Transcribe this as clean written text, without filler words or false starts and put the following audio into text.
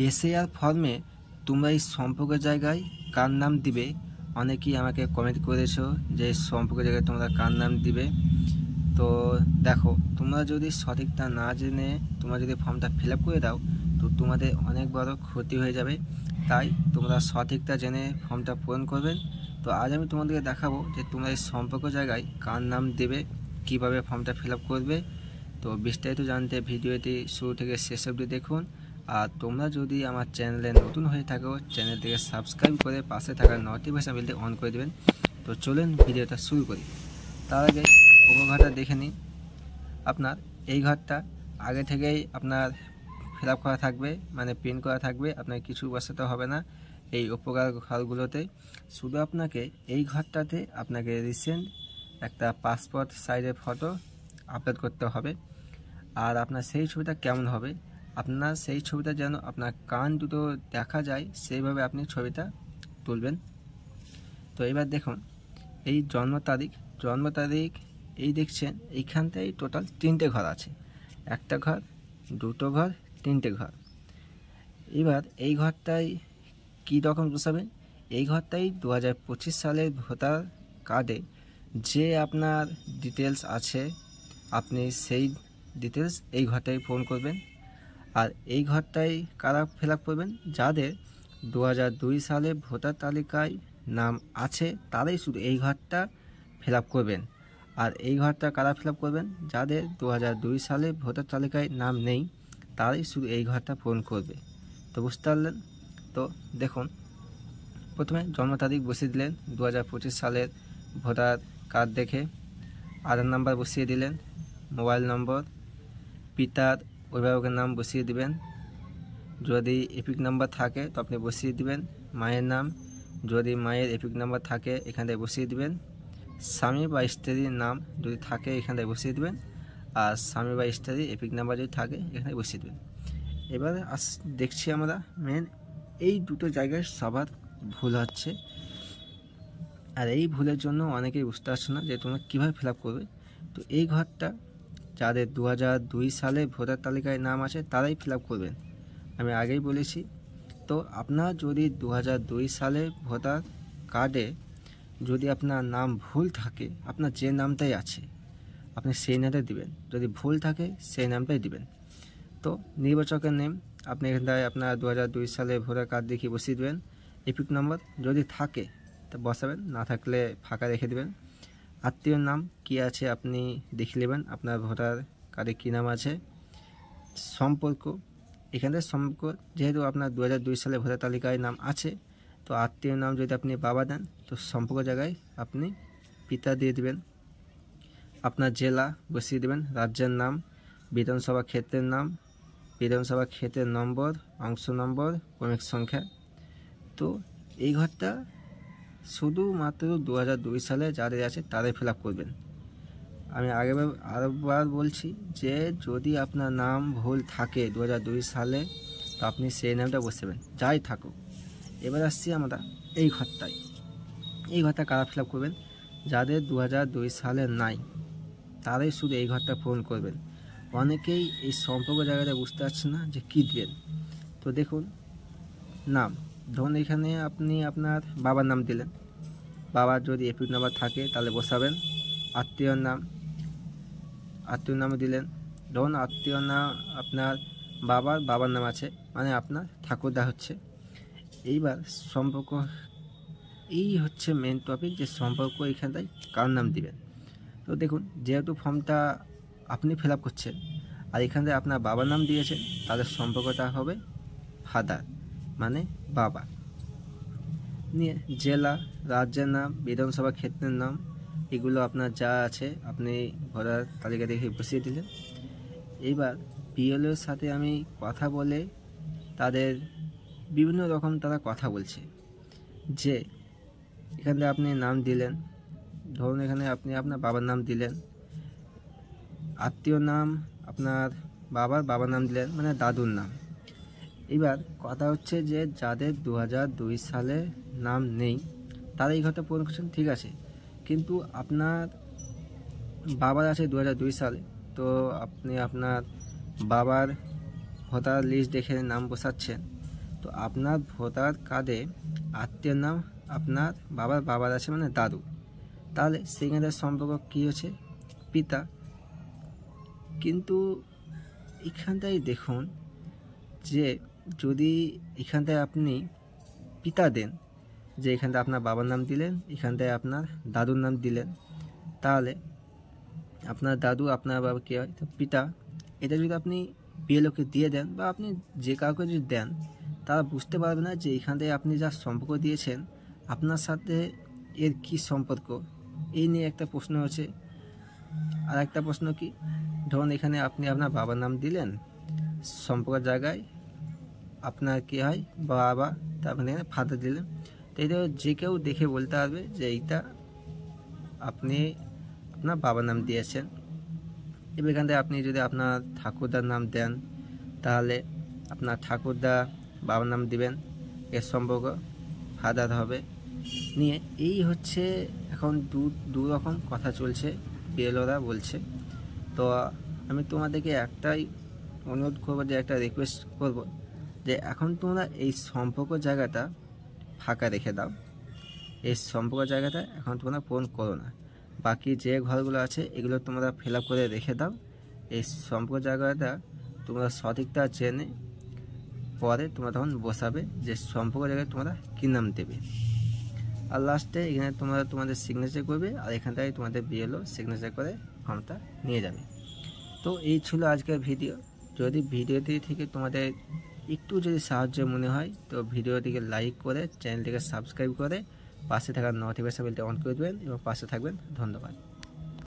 SAR ফর্মে তোমরা এই সম্পর্কের জায়গায় কার নাম দিবে, অনেকেই আমাকে কমেন্ট করেছো যে সম্পর্কের জায়গায় তোমরা কার নাম দিবে। তো দেখো, তোমরা যদি সঠিকটা না জেনে তোমরা যদি ফর্মটা ফিল আপ করে দাও তো তোমাদের অনেক বড় ক্ষতি হয়ে যাবে। তাই তোমরা সঠিকটা জেনে ফর্মটা পূরণ করবেন। তো আজ আমি তোমাদেরকে দেখাবো যে তোমরা এই সম্পর্ক জায়গায় কার নাম দেবে, কিভাবে ফর্মটা ফিল আপ করবে। তো বিস্তারিত জানতে ভিডিওটি শুরু থেকে শেষ অবধি দেখুন। আর তোমরা যদি আমার চ্যানেলে নতুন হয়ে থাকো চ্যানেলটিকে সাবস্ক্রাইব করে পাশে থাকা নোটিফিকেশন বেলটি অন করে দেবেন। তো চলুন ভিডিওটা শুরু করি। তার আগে উপঘরটা দেখে নিন। আপনার এই ঘরটা আগে থেকেই আপনার ফিল আপ করা থাকবে, মানে প্রিন্ট করা থাকবে, আপনার কিছু বসাতে হবে না। এই উপকার ঘরগুলোতে শুধু আপনাকে এই ঘরটাতে আপনাকে রিসেন্ট একটা পাসপোর্ট সাইজের ফটো আপলোড করতে হবে। আর আপনার সেই ছবিটা কেমন হবে, আপনার সেই ছবিটা যেন আপনার কান দুটো দেখা যায় সেইভাবে আপনি ছবিটা তুলবেন। তো এবার দেখুন, এই জন্ম তারিখ এই দেখছেন, এইখানটায় টোটাল 3টে ঘর আছে। একটা ঘর, দুটো ঘর, 3টে ঘর। এবার এই ঘরটাই কী রকম বসাবেন, এই ঘরটাই 2025 সালের ভোটার কার্ডে যে আপনার ডিটেলস আছে আপনি সেই ডিটেলস এই ঘরটাই পূরণ করবেন। আর এই ঘরটাই কারা ফিল আপ করবেন, যাদের 2002 সালে ভোটার তালিকায় নাম আছে তারাই শুধু এই ঘরটা ফিল আপ করবেন। আর এই ঘরটা কারা ফিল আপ করবেন, যাদের 2002 সালে ভোটার তালিকায় নাম নেই তারাই শুধু এই ঘরটা পূরণ করবে। তো বুঝতে পারলেন? তো দেখুন, প্রথমে জন্ম তারিখ বসিয়ে দিলেন 2025 সালের ভোটার কার্ড দেখে, আধার নাম্বার বসিয়ে দিলেন, মোবাইল নম্বর, পিতার অভিভাবকের নাম বসিয়ে দিবেন, যদি এপিক নাম্বার থাকে তো আপনি বসিয়ে দিবেন, মায়ের নাম, যদি মায়ের এপিক নাম্বার থাকে এখান থেকে বসিয়ে দিবেন, স্বামী বা স্ত্রীর নাম যদি থাকে এখান থেকে বসিয়ে দিবেন, আর স্বামী বা স্ত্রীর এপিক নাম্বার যদি থাকে এখানে বসিয়ে দেবেন। এবারে দেখছি আমরা মেন এই দুটো জায়গায় সবার ভুল হচ্ছে। আর এই ভুলের জন্য অনেকেই বুঝতে পারছে না যে তোমরা কীভাবে ফিল আপ করবে। তো এই ঘরটা যাদের 2002 সালে ভোটার তালিকায় নাম আছে তারাই ফিল আপ করবেন, আমি আগেই বলেছি। তো আপনার যদি 2002 সালে ভোটার কার্ডে যদি আপনার নাম ভুল থাকে, আপনার যে নামটাই আছে আপনি সেই নামটাই দিবেন, যদি ভুল থাকে সেই নামটাই দিবেন। তো নির্বাচকের নেম আপনি এখানটায় আপনার 2002 সালে ভোটার কার্ড দেখিয়ে বসিয়ে দেবেন, এপিক নম্বর যদি থাকে তা বসাবেন, না থাকলে ফাঁকা রেখে দেবেন। আত্মীয়র নাম কী আছে আপনি দেখে নেবেন আপনার ভোটার কার্ডে কী নাম আছে। সম্পর্ক, এখানে সম্পর্ক যেহেতু আপনার 2002 সালে ভোটার তালিকায় নাম আছে, তো আত্মীয়র নাম যদি আপনি বাবা দেন তো সম্পর্ক জায়গায় আপনি পিতা দিয়ে দেবেন। আপনার জেলা বসিয়ে দেবেন, রাজ্যের নাম, বিধানসভা ক্ষেত্রের নাম, বিধানসভা ক্ষেত্রের নম্বর, অংশ নম্বর, ক্রমিক সংখ্যা। তো এই ঘরটা শুধুমাত্র 2002 সালে যাদের আছে তাদের ফিল আপ করবেন। আমি আরেকবার বলছি যে যদি আপনার নাম ভুল থাকে 2002 সালে তো আপনি সেই নামটা বসাবেন যাই থাকুক। এবার আসছি আমরা এই ঘরটায়, এই ঘরটা কারা ফিল আপ করবেন, যাদের 2002 সালে নাই তারাই শুধু এই ঘরটা পূরণ করবেন। অনেকেই এই সম্পর্ক জায়গাটা বুঝতে পারছেন না যে কী দেবেন। তো দেখুন, নাম ধরুন এখানে আপনি আপনার বাবার নাম দিলেন, বাবার যদি এপিক নাম্বার থাকে তাহলে বসাবেন। আত্মীয়র নাম দিলেন, ধরুন আত্মীয়র নাম আপনার বাবার নাম আছে, মানে আপনার ঠাকুরদা হচ্ছে। এইবার সম্পর্ক, এই হচ্ছে মেন টপিক যে সম্পর্ক এখানটায় কার নাম দিবেন। তো দেখুন, যেহেতু ফর্মটা আপনি ফিল আপ করছেন আর এখানে আপনার বাবার নাম দিয়েছেন, তাদের সম্পর্কটা হবে ফাদার, মানে বাবা। নিয়ে জেলা, রাজ্যের নাম, বিধানসভা ক্ষেত্রের নাম, এগুলো আপনার যা আছে আপনি ভোটার তালিকা দেখে বসিয়ে দিলেন। এইবার বিএলওর সাথে আমি কথা বলে তাদের বিভিন্ন রকম তারা কথা বলছে যে এখানে আপনি নাম দিলেন, ধরুন এখানে আপনি আপনার বাবার নাম দিলেন, আত্মীয় নাম আপনার বাবার নাম দিলেন, মানে দাদুর নাম। এবার কথা হচ্ছে যে যাদের 2002 সালে নাম নেই তারা এই ঘরটা পূরণ করছেন, ঠিক আছে, কিন্তু আপনার বাবার আছে 2002 সালে, তো আপনি আপনার বাবার ভোটার লিস্ট দেখে নাম বসাচ্ছেন, তো আপনার ভোটার কার্ডে আত্মীয়ের নাম আপনার বাবার আছে, মানে দাদু, তাহলে সেখানে সম্পর্ক কী হচ্ছে? পিতা। কিন্তু এখানটায় দেখুন যে যদি এখানটায় আপনি পিতা দেন, যে এখানটায় আপনার বাবার নাম দিলেন, এখানটায় আপনার দাদুর নাম দিলেন, তাহলে আপনার দাদু আপনার বাবা কে হয়? তো পিতা। এটা যদি আপনি বিএলওকে দিয়ে দেন বা আপনি যে কাউকে যদি দেন, তারা বুঝতে পারবে না যে এখানটায় আপনি যা সম্পর্ক দিয়েছেন আপনার সাথে এর কি সম্পর্ক। এই নিয়ে একটা প্রশ্ন হচ্ছে। আর একটা প্রশ্ন কি, ধরুন এখানে আপনি আপনার বাবার নাম দিলেন, সম্পর্কের জায়গায় আপনার কি হয়? বাবা, তারপরে এখানে ফাদার দিলেন। তো এটা যে কেউ দেখে বলতে পারবে যে এইটা আপনি আপনার বাবার নাম দিয়েছেন। এবার এখান থেকে আপনি যদি আপনার ঠাকুরদার নাম দেন, তাহলে আপনার ঠাকুরদা বাবার নাম দিবেন, এর সম্পর্ক ফাদার হবে। নিয়ে এই হচ্ছে এখন দু রকম কথা চলছে, বিএলওরা বলছে। তো আমি তোমাদেরকে একটাই অনুরোধ করবো, যে একটা রিকোয়েস্ট করব, যে এখন তোমরা এই সম্পর্ক জায়গাটা ফাঁকা রেখে দাও। এই সম্পর্ক জায়গাটা এখন তোমরা পূরণ করো না। বাকি যে ঘরগুলো আছে এগুলো তোমরা ফিল আপ করে রেখে দাও। এই সম্পর্ক জায়গাটা তোমরা সঠিকটা জেনে পরে তোমরা তখন বসাবে যে সম্পর্ক জায়গায় তোমরা কী নাম দেবে। আর লাস্টে এখানে তোমরা তোমাদের সিগনেচার করবে, আর এখানটায় তোমাদের বিএলও সিগনেচার করে ফর্মটা নিয়ে যাবে। তো এই ছিল আজকের ভিডিও। যদি ভিডিওটি থেকে তোমাদের একটু যদি সাহায্য মনে হয়, তো ভিডিওটিকে লাইক করে চ্যানেলটিকে সাবস্ক্রাইব করে পাশে থাকা নোটিফিকেশন বেলটি অন করে দেবেন এবং পাশে থাকবেন। ধন্যবাদ।